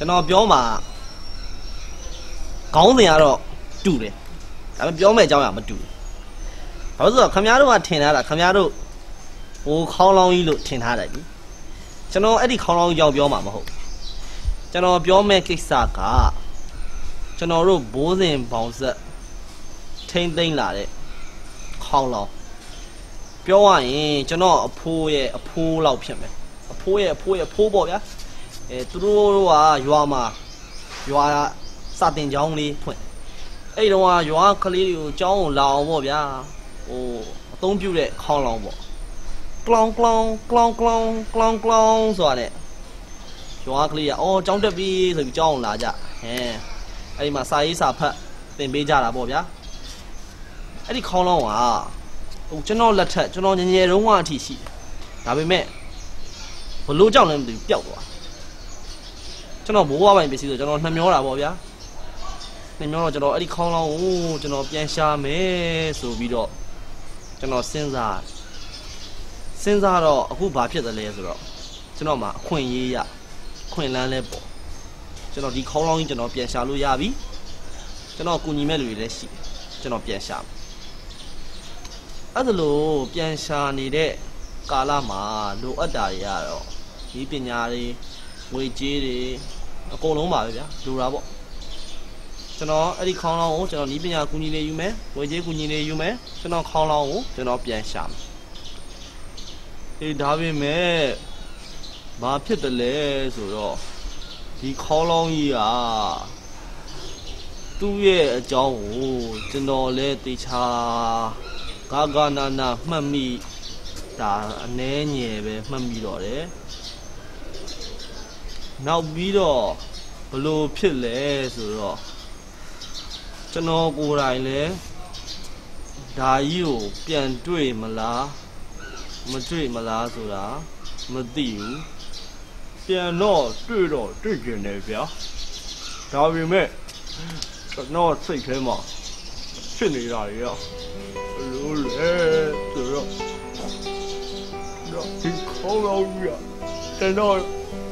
ကျွန်တော်ပြောမှာခေါင်းစဉ်ကတော့တူတယ်ဒါပေမဲ့ပြောမဲ့အကြောင်းအရာမတူဘူးဘာလို့ဆိုတော့ခမများတို့ကထင်ထားတာခမများတို့ဟိုခေါင်းလောင်းကြီးလို့ထင်ထားတယ်ဒီကျွန်တော်အဲ့ဒီခေါင်းလောင်းကြီးကြောင့်ပြောမှာမဟုတ်ကျွန်တော်ပြောမဲ့ကိစ္စကကျွန်တော်တို့ဘိုးစဉ်ပေါင်ဆက်ထိမ့်သိမ့်လာတဲ့ခေါင်းလောင်းပြောရရင်ကျွန်တော်အဖိုးရဲ့အဖိုးလောက်ဖြစ်မယ်အဖိုးရဲ့အဖိုးရဲ့အဖိုးပေါ့ဗျာသူတို့ကရွာမှာရွာစာတင်ကျောင်းလေးဖွင့်အဲ့တုန်းကရွာကလေးတွေကိုကျောင်းကိုလာအောင်ပေါ့ဗျာဟိုအသုံးပြုတဲ့ခေါင်းလောင်းပေါ့ကလောင်ကလောင်ကလောင်ကလောင်ကလောင်ကလောင်ဆိုတာနဲ့ရွာကလေးကအော်ကျောင်းတက်ပြီဆိုပြီးကျောင်းကိုလာကြအဲ့ဒီမှာစာရေးစာဖတ်သင်ပေးကြတာပေါ့ဗျာအဲ့ဒီခေါင်းလောင်းကဟိုကျွန်တော်လက်ထက်ကျွန်တော်ငယ်ငယ်တုန်းကအထိရှိဒါပေမဲ့ဘလို့ကြောက်လဲမသိဘူးပျောက်သွားကျွန်တော်ဘိုးဘွားပိုင်ပစ္စည်းဆိုကျွန်တော်နှမျောတာပေါ့ဗျာနှမျောတော့ကျွန်တော်အဲ့ဒီခေါင်းလောင်းကိုကျွန်တော်ပြန်ရှာမယ်ဆိုပြီးတော့ကျွန်တော်စဉ်းစားတော့အခုဘာဖြစ်တယ်လဲဆိုတော့ကျွန်တော်မှာအခွင့်ရေးရခွင့်လန်းလဲပေါ့ကျွန်တော်ဒီခေါင်းလောင်းကြီးကျွန်တော်ပြန်ရှာလို့ရပြီကျွန်တော်ကူညီမဲ့လူတွေလည်းရှိကျွန်တော်ပြန်ရှာအဲ့ဒါလို့ပြန်ရှာနေတဲ့ကာလမှာလိုအပ်တာတွေကတော့ဒီပညာတွေငွေကြေးတွေအကုန်လုံးပါပဲဗျာလိုတာပေါ့ကျွန်တော်အဲ့ဒီခေါင်းလောင်းကိုကျွန်တော်ဒီပညာကူညီနေယူမယ်ငွေကြေးကူညီနေယူမယ်ကျွန်တော်ခေါင်းလောင်းကိုကျွန်တော်ပြန်ရှာမယ်အေးဒါပေမဲ့ဘာဖြစ်တယ်လဲဆိုတော့ဒီခေါင်းလောင်းကြီးကသူ့ရဲ့အကြောင်းကိုကျွန်တော်လည်းသိချာဂါဂနာနာမှတ်မိဒါအနှဲငယ်ပဲမှတ်မိတော့တယ်နောက်ပြီးတော့ဘလို့ဖြစ်လဲဆိုတော့ကျွန်တော်ကိုယ်တိုင်လဲဒါကြီးကိုပြန်တွေ့မလားမတွေ့မလားဆိုတာမသိဘူးပြန်တော့တွေ့ကျင်တယ်ဗျာဒါပေမဲ့ကျွန်တော်စိတ်ထဲမှာဖြစ်နေတာတွေဘလို့လဲဆိုတော့ဒီခေါင်းလောင်းကြီးကျွန်တော်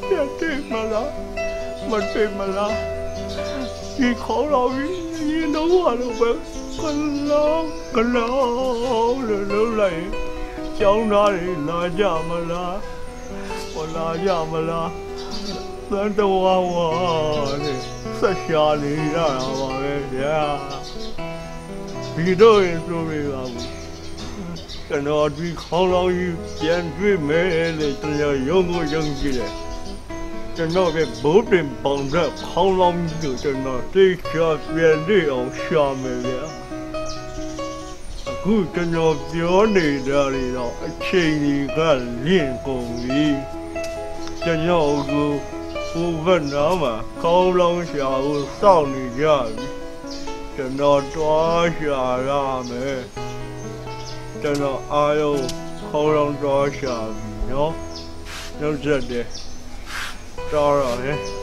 ပြန်တွေ့မလားမတွေ့မလားဒီခေါင်းလောင်းကြီးရင်တော့ဘာလို့ပဲကလောင်းလို့လိုက်ကျောင်းသားတွေလာကြမလားဟောလာကြမလားသံတော်ဝါနဲ့ဆက်ရှာနေရတာပါပဲဗျာဒီတော့ရင်ဆိုပြီးပါဘူးကျွန်တော်ဒီခေါင်းလောင်းကြီးပြန်တွေ့မယ်လေကျွန်တော်ယုံကိုယုံကြည်တယ်ကျွန်တော်ပဲဘုတ်တင်ပေါင်တဲ့ခေါင်းလောင်းကြီးကိုကျွန်တော်သိချာပြန်တွေ့အောင်ရှာမယ်ဗျာအခုကျွန်တော်ပြောနေတာတွေတော့အချိန်ကြီးကလင့်ကုန်ပြီကျွန်တော်ကိုဘုဗတ်နာမှာခေါင်းလောင်းရှာကိုစောင့်နေကြပြီကျွန်တော်တွားရှာရမယ်ကျွန်တော်အားလုံးခေါင်းလောင်းတွားရှာပြီနော်နောက်ဆက်တယ်တော်ရဟဲ့